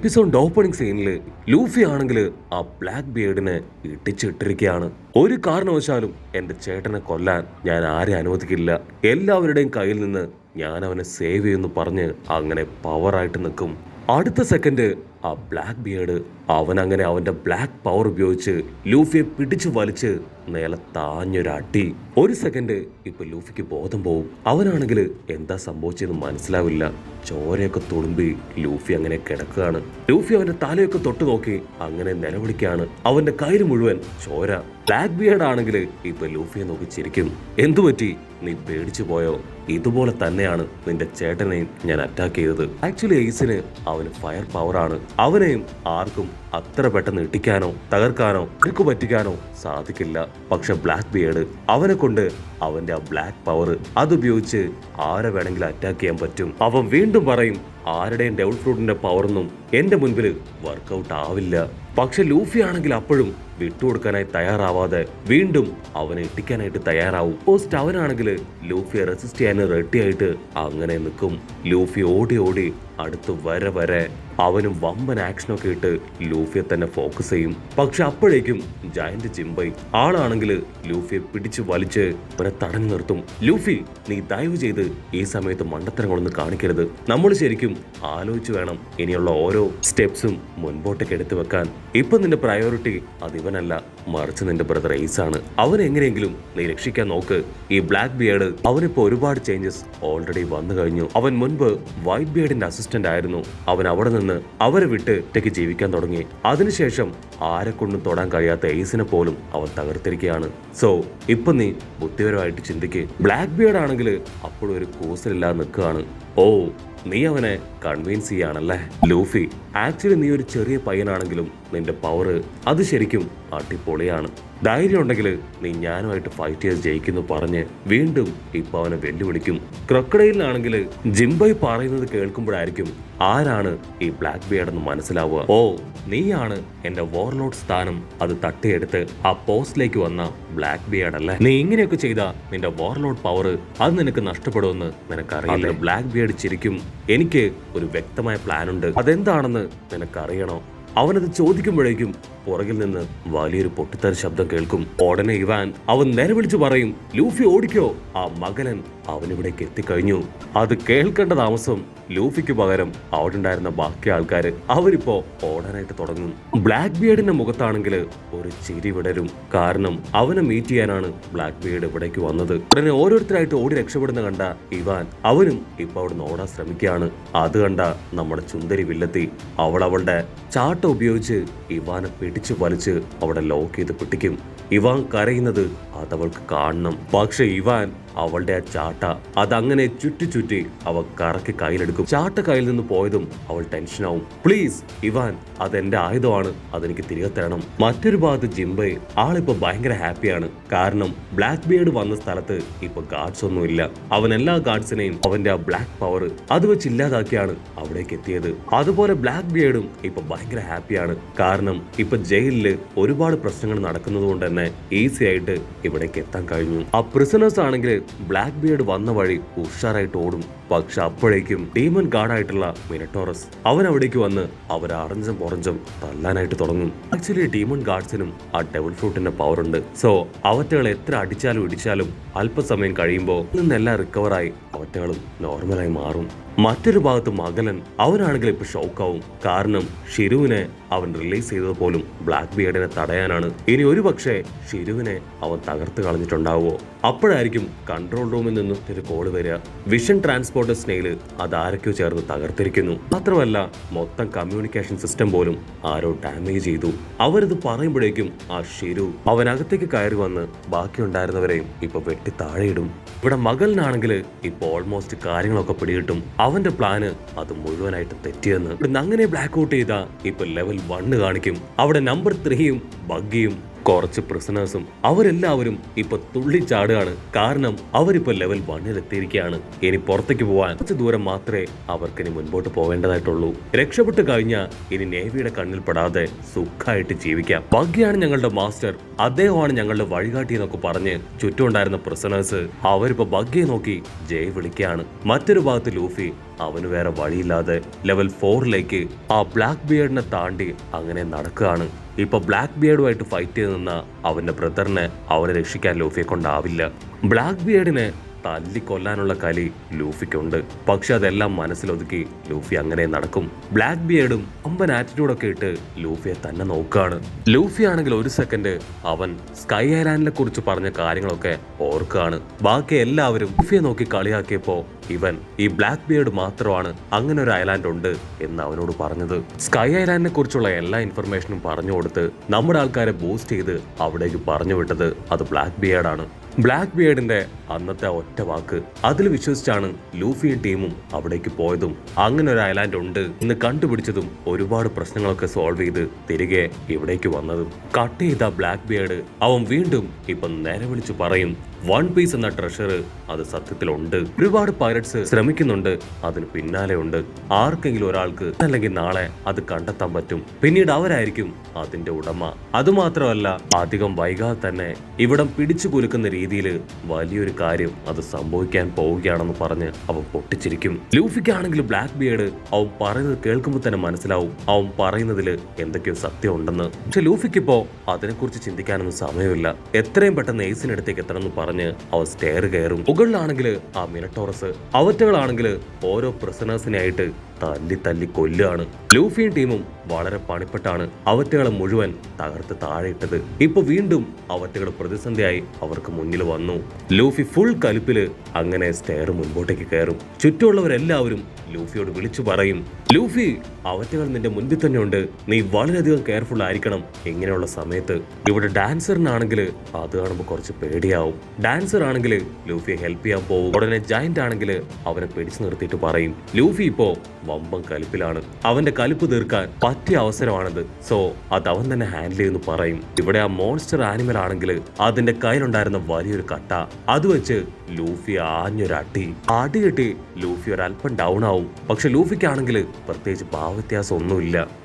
Episode opening സീനിൽ Luffy ആണെങ്കിൽ ആ ബ്ലാക്ക് ബിയർഡിനെ ഇട്ടിച്ചിട്ടിരിക്കുകയാണ്. ഒരു കാരണവശാലും എന്റെ ചേട്ടനെ കൊല്ലാൻ ഞാൻ ആരെ അനുവദിക്കില്ല, എല്ലാവരുടെയും കയ്യിൽ നിന്ന് ഞാൻ അവനെ സേവ് ചെയ്യുമെന്ന് പറഞ്ഞ് അങ്ങനെ പവറായിട്ട് നിൽക്കും. അടുത്ത സെക്കൻഡ് ആ ബ്ലാക്ക് ബിയർഡ് അവനങ്ങനെ അവന്റെ ബ്ലാക്ക് പവർ ഉപയോഗിച്ച് ലൂഫിയെ പിടിച്ചു വലിച്ച് നിലത്താഞ്ഞൊരടി. ഒരു സെക്കൻഡ് ഇപ്പൊ ലൂഫിക്ക് ബോധം പോവും. അവനാണെങ്കിൽ എന്താ സംഭവിച്ചെന്ന് മനസ്സിലാവില്ല. ചോരയൊക്കെ തുളുമ്പി ലൂഫി അങ്ങനെ കിടക്കുകയാണ്. ലൂഫി അവന്റെ തലയൊക്കെ തൊട്ടു നോക്കി അങ്ങനെ നിലവിളിക്കാണ്. അവന്റെ കയ്യിൽ മുഴുവൻ ചോര. ബ്ലാക്ക് ബിയർഡ് ആണെങ്കിൽ ഇപ്പൊ ലൂഫിയെ നോക്കി ചിരിക്കും. എന്തുപറ്റി, നീ പേടിച്ചു പോയോ? ഇതുപോലെ തന്നെയാണ് നിന്റെ ചേട്ടനെയും ഞാൻ അറ്റാക്ക് ചെയ്തത്. ആക്ച്വലി എയ്സിന് അവന് ഫയർ പവറാണ്. അവനെയും ആർക്കും അത്ര പെട്ടെന്ന് ഇട്ടിക്കാനോ തകർക്കാനോ ഇടുക്കു പറ്റിക്കാനോ സാധിക്കില്ല. പക്ഷെ ബ്ലാക്ക് ബിയർഡ് അവനെ കൊണ്ട് അവന്റെ ആ ബ്ലാക്ക് പവർ അതുപയോഗിച്ച് ആരെ വേണമെങ്കിലും അറ്റാക്ക് ചെയ്യാൻ പറ്റും. അവൻ വീണ്ടും പറയും, ആരുടെയും ഡെവിൾ ഫ്രൂട്ടിന്റെ പവറൊന്നും എന്റെ മുൻപിൽ വർക്കൗട്ട് ആവില്ല. പക്ഷെ ലൂഫി ആണെങ്കിൽ അപ്പോഴും വിട്ടുകൊടുക്കാനായി തയ്യാറാവാതെ വീണ്ടും അവനെ ഇട്ടിക്കാനായിട്ട് തയ്യാറാവും. പോസ്റ്റ് അവനാണെങ്കിൽ ലൂഫിയെ റെസിസ്റ്റ് ചെയ്യാൻ റെഡിയായിട്ട് അങ്ങനെ നിൽക്കും. ലൂഫി ഓടി ഓടി അടുത്ത് വരെ അവനും വമ്പൻ ആക്ഷനൊക്കെ ഇട്ട് ലൂഫിയെ തന്നെ ഫോക്കസ് ചെയ്യും. പക്ഷെ അപ്പോഴേക്കും ജയന്റ് ജിംബൈ ആളാണെങ്കിൽ ലൂഫിയെ പിടിച്ചു വലിച്ച് അവനെ തടഞ്ഞു നിർത്തും. ലൂഫി, നീ ദയവ് ചെയ്ത് ഈ സമയത്ത് മണ്ടത്തരങ്ങളൊന്നും കാണിക്കരുത്. നമ്മൾ ശരിക്കും ആലോചിച്ച് വേണം ഇനിയുള്ള ഓരോ സ്റ്റെപ്സും മുൻപോട്ടേക്ക് എടുത്തു വെക്കാൻ. ഇപ്പൊ നിന്റെ പ്രയോറിറ്റി അതിവനല്ല, മറിച്ച് നിന്റെ ബ്രദർ എയ്സ് ആണ്. അവനെ എങ്ങനെയെങ്കിലും നീ രക്ഷിക്കാൻ നോക്ക്. ഈ ബ്ലാക്ക് ബിയർഡ് അവനിപ്പോ ഒരുപാട് ചേഞ്ചസ് ഓൾറെഡി വന്നു കഴിഞ്ഞു. അവൻ മുൻപ് വൈറ്റ് ബിയർഡിന്റെ അസിസ്റ്റന്റ് ആയിരുന്നു. അവൻ അവിടെ നിന്ന് അവരെ വിട്ട് ഒറ്റയ്ക്ക് ജീവിക്കാൻ തുടങ്ങി. അതിനുശേഷം ആരെ കൊണ്ടും തൊടാൻ കഴിയാത്ത എയ്സിനെ പോലും അവൻ തകർത്തിരിക്കുകയാണ്. സോ ഇപ്പൊ നീ ബുദ്ധിപരമായിട്ട് ചിന്തിക്ക്. ബ്ലാക്ക് ബിയർഡ് ആണെങ്കിൽ അപ്പോഴും ഒരു കൂസലില്ലാതെ നിൽക്കുകയാണ്. ഓ, നീ അവനെ കൺവിൻസ് ചെയ്യാണല്ലേ ലൂഫി. ആക്ച്വലി നീ ഒരു ചെറിയ പയ്യനാണെങ്കിലും നിന്റെ പവർ അത് ശരിക്കും അടിപൊളിയാണ്. ധൈര്യം ഉണ്ടെങ്കിൽ നീ ഞാനുമായിട്ട് ഫൈറ്റ് ചെയ്ത് ജയിക്കുന്നു പറഞ്ഞ് വീണ്ടും ഇപ്പൊ അവനെ വെല്ലുവിളിക്കും. ക്രൊക്കഡൈലിനാണെങ്കിൽ ജിംബൈ പറയുന്നത് കേൾക്കുമ്പോഴായിരിക്കും ആരാണ് ഈ ബ്ലാക്ക് ബിയർഡ് എന്ന് മനസ്സിലാവുക. ഓ, നീയാണ് എന്റെ വോർലോഡ് സ്ഥാനം അത് തട്ടിയെടുത്ത് ആ പോസ്റ്റിലേക്ക് വന്ന ബ്ലാക്ക് ബിയർഡ് അല്ലേ? നീ ഇങ്ങനെയൊക്കെ ചെയ്താ നിന്റെ വോർലോഡ് പവർ അത് നിനക്ക് നഷ്ടപ്പെടുമെന്ന് നിനക്കറിയില്ല. ബ്ലാക്ക് ബിയർഡ് ചിരിക്കും. എനിക്ക് ഒരു വ്യക്തമായ പ്ലാൻ ഉണ്ട്. അതെന്താണെന്ന് നിനക്കറിയണോ? അവനത് ചോദിക്കുമ്പോഴേക്കും പുറകിൽ നിന്ന് വലിയൊരു പൊട്ടിത്തെറി ശബ്ദം കേൾക്കും. ഉടനെ ഇവാൻ അവൻ നിലവിളിച്ചു പറയും, ലൂഫി ഓടിക്കോ, ആ മകലൻ അവനിവിടേക്ക് എത്തിക്കഴിഞ്ഞു. അത് കേൾക്കേണ്ട താമസം ലൂഫിക്ക് പകരം അവിടെ ഉണ്ടായിരുന്ന ബാക്കി ആൾക്കാര് അവരിപ്പോ ഓടാനായിട്ട് തുടങ്ങും. ബ്ലാക്ക് ബിയർഡിന്റെ മുഖത്താണെങ്കിൽ ഒരു ചിരി വിടരും. കാരണം അവനെ മീറ്റ് ചെയ്യാനാണ് ബ്ലാക്ക് ബിയർഡ് ഇവിടേക്ക് വന്നത്. ഉടനെ ഓരോരുത്തരായിട്ട് ഓടി രക്ഷപ്പെടുന്ന കണ്ട ഇവാൻ അവനും ഇപ്പൊ അവിടുന്ന് ഓടാൻ ശ്രമിക്കുകയാണ്. അത് കണ്ട നമ്മുടെ ചുന്ദരി വില്ലത്തി അവളുടെ ചാട്ട ഉപയോഗിച്ച് ഇവാനെ പിടിച്ചു വലിച്ച് അവിടെ ലോക്ക് ചെയ്ത് പിടിക്കും. ഇവാൻ കരയുന്നത് അതവൾക്ക് കാണണം. പക്ഷെ ഇവാൻ അവളുടെ ആ ചാട്ട അതങ്ങനെ ചുറ്റി അവ കറക്കി കയ്യിലെടുക്കും. ചാട്ട കയ്യിൽ നിന്ന് പോയതും അവൾ ടെൻഷനാവും. പ്ലീസ് ഇവാൻ, അതെന്റെ ആയുധമാണ്, അതെനിക്ക് തിരികെ തരണം. മറ്റൊരു ഭാഗത്ത് ജിംബൈ ആളിപ്പോ ഭയങ്കര ഹാപ്പിയാണ്. കാരണം ബ്ലാക്ക് ബിയർഡ് വന്ന സ്ഥലത്ത് ഇപ്പൊ ഗാർഡ്സ് ഒന്നും ഇല്ല. അവൻ എല്ലാ ഗാർഡ്സിനെയും അവന്റെ ആ ബ്ലാക്ക് പവർ അത് വെച്ച് ഇല്ലാതാക്കിയാണ് അവിടേക്ക് എത്തിയത്. അതുപോലെ ബ്ലാക്ക് ബിയർഡും ഇപ്പൊ ഭയങ്കര ഹാപ്പിയാണ്. കാരണം ഇപ്പൊ ജയിലില് ഒരുപാട് പ്രശ്നങ്ങൾ നടക്കുന്നത് കൊണ്ട് തന്നെ ഈസി ആയിട്ട് ഇവിടേക്ക് എത്താൻ കഴിഞ്ഞു. ആ പ്രിസണേഴ്സ് ആണെങ്കിൽ ബ്ലാക്ക് ബിയർഡ് വന്ന വഴി ഉഷാറായിട്ട് ഓടും. പക്ഷെ അപ്പോഴേക്കും ഡീമൺ ഗാർഡായിട്ടുള്ള മിനട്ടോറസ് അവൻ അവിടേക്ക് വന്ന് അവരെ അറഞ്ചും പുറഞ്ചും തല്ലാനായിട്ട് തുടങ്ങും. ആക്ച്വലി ഡീമൺ ഗാർഡ്സിനും ആ ഡെവിൾ ഫ്രൂട്ടിന്റെ പവർ ഉണ്ട്. സോ അവറ്റകളെ എത്ര അടിച്ചാലും ഇടിച്ചാലും അല്പസമയം കഴിയുമ്പോൾ നിന്നെല്ലാം റിക്കവറായി അവറ്റകളും നോർമലായി മാറും. മറ്റൊരു ഭാഗത്ത് മകലൻ അവനാണെങ്കിൽ ഇപ്പൊ ഷോക്കാവും. കാരണം ഷിരുവിനെ അവൻ റിലീസ് ചെയ്തത് പോലും ബ്ലാക്ക് ബിയർഡിനെ തടയാനാണ്. ഇനി ഒരു പക്ഷേ ഷിരുവിനെ അവൻ തകർത്ത് കളഞ്ഞിട്ടുണ്ടാവുമോ? അപ്പോഴായിരിക്കും കൺട്രോൾ റൂമിൽ നിന്നും ഒരു കോള് വരിക. വിഷൻ ട്രാൻസ്പോർട്ടർ സ്നെയില് അതാരൊക്കെയോ ചേർന്ന് തകർത്തിരിക്കുന്നു. മാത്രമല്ല മൊത്തം കമ്മ്യൂണിക്കേഷൻ സിസ്റ്റം പോലും ആരോ ഡാമേജ് ചെയ്തു. അവരിത് പറയുമ്പോഴേക്കും ആ ഷിരു അവനകത്തേക്ക് കയറി വന്ന് ബാക്കിയുണ്ടായിരുന്നവരെയും ഇപ്പൊ വെട്ടി താഴെയിടും. ഇവിടെ മകലിനാണെങ്കിൽ ഇപ്പൊ ഓൾമോസ്റ്റ് കാര്യങ്ങളൊക്കെ പിടികിട്ടും. അവന്റെ പ്ലാന് അത് മുഴുവനായിട്ട് തെറ്റിയെന്ന്. ഇവിടുന്ന് അങ്ങനെ ബ്ലാക്ക് ഔട്ട് ചെയ്താ ഇപ്പൊ ലെവൽ 1 കാണിക്കും. അവിടെ നമ്പർ 3യും ബഗ്ഗിയും കുറച്ച് പ്രിസണേഴ്സും അവരെല്ലാവരും ഇപ്പൊ തുള്ളിച്ചാടുകയാണ്. കാരണം അവരിപ്പോ ലെവൽ 1 എത്തിയിരിക്കുകയാണ്. ഇനി പുറത്തേക്ക് പോവാൻ കുറച്ച് ദൂരം മാത്രമേ അവർക്കിനി മുൻപോട്ട് പോവേണ്ടതായിട്ടുള്ളൂ. രക്ഷപ്പെട്ട് കഴിഞ്ഞാൽ ഇനി നേവിയുടെ കണ്ണിൽ പെടാതെ സുഖമായിട്ട് ജീവിക്കാം. ബഗ്ഗിയാണ് ഞങ്ങളുടെ മാസ്റ്റർ, അദ്ദേഹമാണ് ഞങ്ങളുടെ വഴികാട്ടി എന്നൊക്കെ പറഞ്ഞ് ചുറ്റുമുണ്ടായിരുന്ന പ്രിസണേഴ്സ് അവരിപ്പോ ബഗ്ഗിയെ നോക്കി ജയ് വിളിക്കുകയാണ്. മറ്റൊരു ഭാഗത്ത് ലൂഫി അവന് വേറെ വഴിയില്ലാതെ ലെവൽ 4ലേക്ക് ആ ബ്ലാക്ക് ബിയർഡിനെ താണ്ടി അങ്ങനെ നടക്കുകയാണ്. ഇപ്പൊ ബ്ലാക്ക് ബിയർഡുമായിട്ട് ഫൈറ്റ് ചെയ്ത് നിന്ന അവന്റെ ബ്രദറിനെ അവനെ രക്ഷിക്കാൻ ലൂഫിയെ കൊണ്ടാവില്ല. ബ്ലാക്ക് ബിയർഡിനെ തല്ലിക്കൊല്ലാനുള്ള കലി ലൂഫിക്കുണ്ട്. പക്ഷെ അതെല്ലാം മനസ്സിലൊതുക്കി ലൂഫി അങ്ങനെ നടക്കും. ബ്ലാക്ക് ബിയർഡും അമ്പൻ ആറ്റിറ്റ്യൂഡൊക്കെ ഇട്ട് ലൂഫിയെ തന്നെ നോക്കുകയാണ്. ലൂഫി ആണെങ്കിൽ ഒരു സെക്കൻഡ് അവൻ സ്കൈ ഐലാൻഡിനെ കുറിച്ച് പറഞ്ഞ കാര്യങ്ങളൊക്കെ ഓർക്കുകയാണ്. ബാക്കി എല്ലാവരും ലൂഫിയെ നോക്കി കളിയാക്കിയപ്പോ ഇവൻ ഈ ബ്ലാക്ക് ബിയർഡ് മാത്രമാണ് അങ്ങനെ ഒരു ഐലാൻഡ് ഉണ്ട് എന്ന് അവനോട് പറഞ്ഞത്. സ്കൈ ഐലാൻഡിനെ കുറിച്ചുള്ള എല്ലാ ഇൻഫർമേഷനും പറഞ്ഞു കൊടുത്ത് നമ്മുടെ ആൾക്കാരെ ബൂസ്റ്റ് ചെയ്ത് അവിടേക്ക് പറഞ്ഞു വിട്ടത് അത് ബ്ലാക്ക് ബിയർഡാണ്. ബ്ലാക്ക് ബിയർഡിന്റെ അന്നത്തെ ഒറ്റ വാക്ക് അതിൽ വിശ്വസിച്ചാണ് ലൂഫിയും ടീമും അവിടേക്ക് പോയതും അങ്ങനെ ഒരു ഐലാൻഡ് ഉണ്ട് എന്ന് കണ്ടുപിടിച്ചതും ഒരുപാട് പ്രശ്നങ്ങളൊക്കെ സോൾവ് ചെയ്ത് തിരികെ ഇവിടേക്ക് വന്നതും. കട്ട് ചെയ്ത ബ്ലാക്ക് ബിയർഡ് അവൻ വീണ്ടും ഇപ്പൊ നിലവിളിച്ചു പറയും വൺ പീസ് എന്ന ട്രഷർ അത് സത്യത്തിലുണ്ട്. ഒരുപാട് പൈററ്റ്സ് ശ്രമിക്കുന്നുണ്ട്, അതിന് പിന്നാലെ ഉണ്ട്. ആർക്കെങ്കിലും ഒരാൾക്ക് അല്ലെങ്കിൽ നാളെ അത് കണ്ടെത്താൻ പറ്റും. പിന്നീട് അവരായിരിക്കും അതിന്റെ ഉടമ. അതുമാത്രമല്ല അധികം വൈകാതെ തന്നെ ഇവിടം പിടിച്ചു കുലുക്കുന്ന രീതിയിൽ വലിയൊരു കാര്യം അത് സംഭവിക്കാൻ പോവുകയാണെന്ന് പറഞ്ഞ് അവൻ പൊട്ടിച്ചിരിക്കും. ലൂഫിക്കാണെങ്കിൽ ബ്ലാക്ക് ബിയർഡ് അവൻ പറയുന്നത് കേൾക്കുമ്പോൾ തന്നെ മനസ്സിലാവും അവൻ പറയുന്നതിൽ എന്തൊക്കെയോ സത്യം ഉണ്ടെന്ന്. പക്ഷെ ലൂഫിക്കിപ്പോ അതിനെക്കുറിച്ച് ചിന്തിക്കാനൊന്നും സമയമില്ല. എത്രയും പെട്ടെന്ന് എയ്സിനടുത്തേക്ക് എത്തണമെന്ന് പറഞ്ഞ് അവൻ സ്റ്റെയർ കയറും. മുകളിലാണെങ്കിൽ ആ മിനട്ടോറസ്, അവറ്റകളാണെങ്കിൽ ഓരോ പ്രിസണേഴ്സിനായിട്ട് തല്ലി തല്ലി കൊല്ലുകയാണ്. ലൂഫിയും ടീമും വളരെ പണിപ്പെട്ടാണ് അവറ്റകളെ മുഴുവൻ തകർത്ത് താഴെയിട്ടത്. ഇപ്പൊ വീണ്ടും അവറ്റകൾ പ്രതിസന്ധിയായി അവർക്ക് മുന്നിൽ വന്നു. ലൂഫി ഫുൾ കലിപ്പില് അങ്ങനെ സ്റ്റെയർ മുൻപോട്ടേക്ക് കയറും. ചുറ്റുമുള്ളവരെല്ലാവരും ലൂഫിയോട് വിളിച്ചു പറയും, ലൂഫി അവറ്റകൾ നിന്റെ മുൻപിൽ തന്നെ ഉണ്ട്, നീ വളരെയധികം കെയർഫുൾ ആയിരിക്കണം ഇങ്ങനെയുള്ള സമയത്ത്. ഇവിടെ ഡാൻസറിനാണെങ്കിൽ അത് കാണുമ്പോൾ കുറച്ച് പേടിയാവും. ഡാൻസർ ആണെങ്കിൽ ലൂഫിയെ ഹെൽപ്പ് ചെയ്യാൻ പോകും. ഉടനെ ജയന്റ് ആണെങ്കിൽ അവനെ പിടിച്ചു നിർത്തിയിട്ട് പറയും ലൂഫി ഇപ്പോ വമ്പം കലിപ്പിലാണ്, അവന്റെ കലിപ്പ് തീർക്കാൻ പറ്റിയ അവസരമാണത്, സോ അത് അവൻ തന്നെ ഹാൻഡിൽ ചെയ്യുന്നു പറയും. ഇവിടെ ആ മോൺസ്റ്റർ ആനിമൽ ആണെങ്കിൽ അതിന്റെ കയ്യിലുണ്ടായിരുന്ന വലിയൊരു കട്ട അത് വെച്ച് ലൂഫി ആഞ്ഞൊരു അടി കിട്ടി ലൂഫി ഒരല്പം ഡൗൺ ആവും. പക്ഷെ ലൂഫിക്കാണെങ്കിൽ പ്രത്യേകിച്ച് ഭാവവ്യത്യാസം ഒന്നുമില്ല.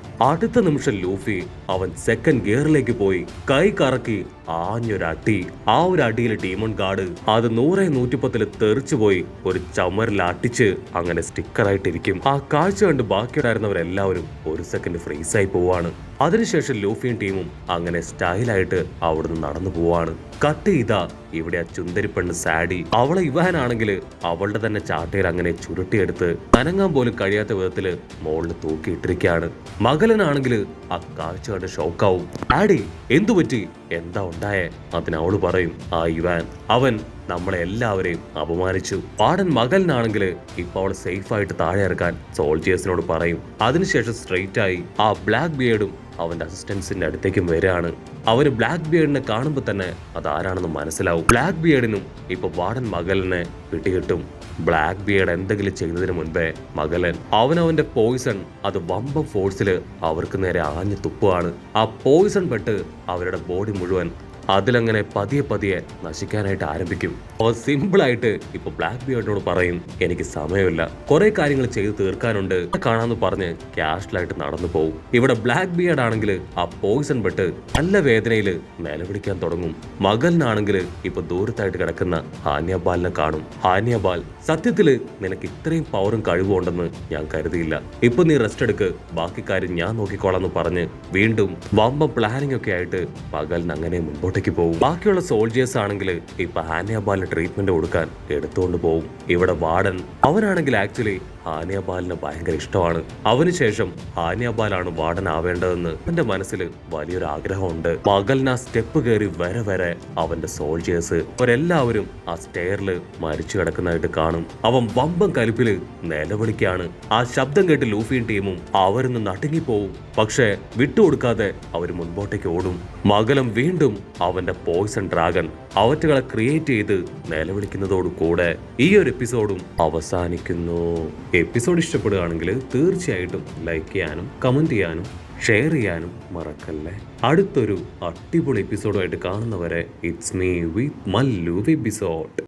അടുത്ത നിമിഷം ലൂഫി അവൻ സെക്കൻഡ് ഗിയറിലേക്ക് പോയി കൈ കറക്കി ആഞ്ഞൊരടി. ആ ഒരു അടിയിൽ ഡീമൺ ഗാർഡ് അത് 100-110 തെറിച്ചു പോയി ഒരു ചുമരിൽ അടിച്ച് അങ്ങനെ സ്റ്റിക്കറായിട്ടിരിക്കും. ആ കാഴ്ച കണ്ട് ബാക്കിയുണ്ടായിരുന്നവരെല്ലാവരും ഒരു സെക്കൻഡ് ഫ്രീസായി പോവാണ്. അതിനുശേഷം ലൂഫിയും ടീമും അങ്ങനെ സ്റ്റൈലായിട്ട് അവിടുന്ന് നടന്നു പോവാണ്. കട്ട് ചെയ്താ ഇവിടെ ആ ചുന്ദരി പെണ്ണ് സാഡി, അവളെ ഇവാനാണെങ്കിൽ അവളുടെ തന്നെ ചാട്ടയിൽ അങ്ങനെ ചുരുട്ടിയെടുത്ത് അനങ്ങാൻ പോലും കഴിയാത്ത വിധത്തില് മോളിൽ തൂക്കിയിട്ടിരിക്കുകയാണ്. മകലനാണെങ്കിൽ ആ കാഴ്ച കണ്ട് ഷോക്കാവും. ആഡി എന്തു പറ്റി, എന്താ ഉണ്ടായേ? അതിനവള് പറയും ആ ഇവാൻ അവൻ നമ്മളെ എല്ലാവരെയും അപമാനിച്ചു. പാടൻ മകലിനാണെങ്കിൽ ഇപ്പൊ അവളെ സേഫ് ആയിട്ട് താഴെ ഇറക്കാൻ സോൾജിയേഴ്സിനോട് പറയും. അതിനുശേഷം സ്ട്രെയിറ്റ് ആയി ആ ബ്ലാക്ക് ബിയർഡും അവന്റെ അസിസ്റ്റൻസിന്റെ അടുത്തേക്കും വരികയാണ്. അവന് ബ്ലാക്ക് ബിയർഡിനെ കാണുമ്പോൾ തന്നെ അതാരാണെന്ന് മനസ്സിലാവും. ബ്ലാക്ക് ബിയർഡിനും ഇപ്പൊ വാർഡൻ മകലിനെ പിടികിട്ടും. ബ്ലാക്ക് ബിയർഡ് എന്തെങ്കിലും ചെയ്യുന്നതിന് മുൻപേ മകലൻ അവനവന്റെ പോയിസൺ അത് വമ്പം ഫോഴ്സിൽ അവർക്ക് നേരെ ആഞ്ഞു തുപ്പുകയാണ്. ആ പോയിസൺ പെട്ട് അവരുടെ ബോഡി മുഴുവൻ അതിലങ്ങനെ പതിയെ പതിയെ നശിക്കാനായിട്ട് ആരംഭിക്കും. അവ സിമ്പിളായിട്ട് ഇപ്പൊ ബ്ലാക്ക് ബിയർഡിനോട് പറയും എനിക്ക് സമയമില്ല, കുറെ കാര്യങ്ങൾ ചെയ്ത് തീർക്കാനുണ്ട്, കാണാന്ന് പറഞ്ഞ് ക്യാഷ്വലായിട്ട് നടന്നു പോകും. ഇവിടെ ബ്ലാക്ക് ബിയർഡ് ആണെങ്കിൽ ആ പോയിസൺ പെട്ട് നല്ല വേദനയിൽ നിലവിളിക്കാൻ തുടങ്ങും. മകലിനാണെങ്കിൽ ഇപ്പൊ ദൂരത്തായിട്ട് കിടക്കുന്ന ഹാനിയബാലിനെ കാണും. ഹാനിയബാൽ സത്യത്തില് നിനക്ക് ഇത്രയും പവറും കഴിവും ഉണ്ടെന്ന് ഞാൻ കരുതിയില്ല, ഇപ്പൊ നീ റെസ്റ്റ് എടുക്ക്, ബാക്കി കാര്യം ഞാൻ നോക്കിക്കോളാന്ന് പറഞ്ഞ് വീണ്ടും വമ്പം പ്ലാനിങ് ഒക്കെ ആയിട്ട് മകലിന് അങ്ങനെ മുൻപോട്ട് പോകും. ബാക്കിയുള്ള സോൾജിയേഴ്സ് ആണെങ്കിൽ ഇപ്പൊ ഹാനിയബാലിന് ട്രീറ്റ്മെന്റ് കൊടുക്കാൻ എടുത്തുകൊണ്ട് പോകും. ഇവിടെ വാർഡൻ അവനാണെങ്കിൽ ആക്ച്വലി ഹാനിയബാലിന് ഭയങ്കര ഇഷ്ടമാണ്. അവനുശേഷം ഹാനിയബാലാണ് വാർഡൻ ആവേണ്ടതെന്ന് അവന്റെ മനസ്സിൽ വലിയൊരു ആഗ്രഹമുണ്ട്. മകലിന് ആ സ്റ്റെപ്പ് കയറി വരെ അവന്റെ സോൾജിയേഴ്സ് അവരെല്ലാവരും ആ സ്റ്റെയറിൽ മരിച്ചു കിടക്കുന്നതായിട്ട് കാണും. അവൻ വമ്പം കലിപ്പില് നിലവിളിക്കാണ്. ആ ശബ്ദം കേട്ട് ലൂഫിയും ടീമും അവരൊന്ന് നടുങ്ങിപ്പോവും. പക്ഷെ വിട്ടുകൊടുക്കാതെ അവർ മുൻപോട്ടേക്ക് ഓടും. മകലം വീണ്ടും അവന്റെ പോയ്സൺ ഡ്രാഗൺ അവറ്റകളെ ക്രിയേറ്റ് ചെയ്ത് നിലവിളിക്കുന്നതോടു കൂടെ ഈ ഒരു എപ്പിസോഡും അവസാനിക്കുന്നു. എപ്പിസോഡ് ഇഷ്ടപ്പെടുകയാണെങ്കിൽ തീർച്ചയായിട്ടും ലൈക്ക് ചെയ്യാനും കമന്റ് ചെയ്യാനും ഷെയർ ചെയ്യാനും മറക്കല്ലേ. അടുത്തൊരു അടിപൊളി എപ്പിസോഡുമായിട്ട് കാണുന്നവരെ it's me with Mallu episode.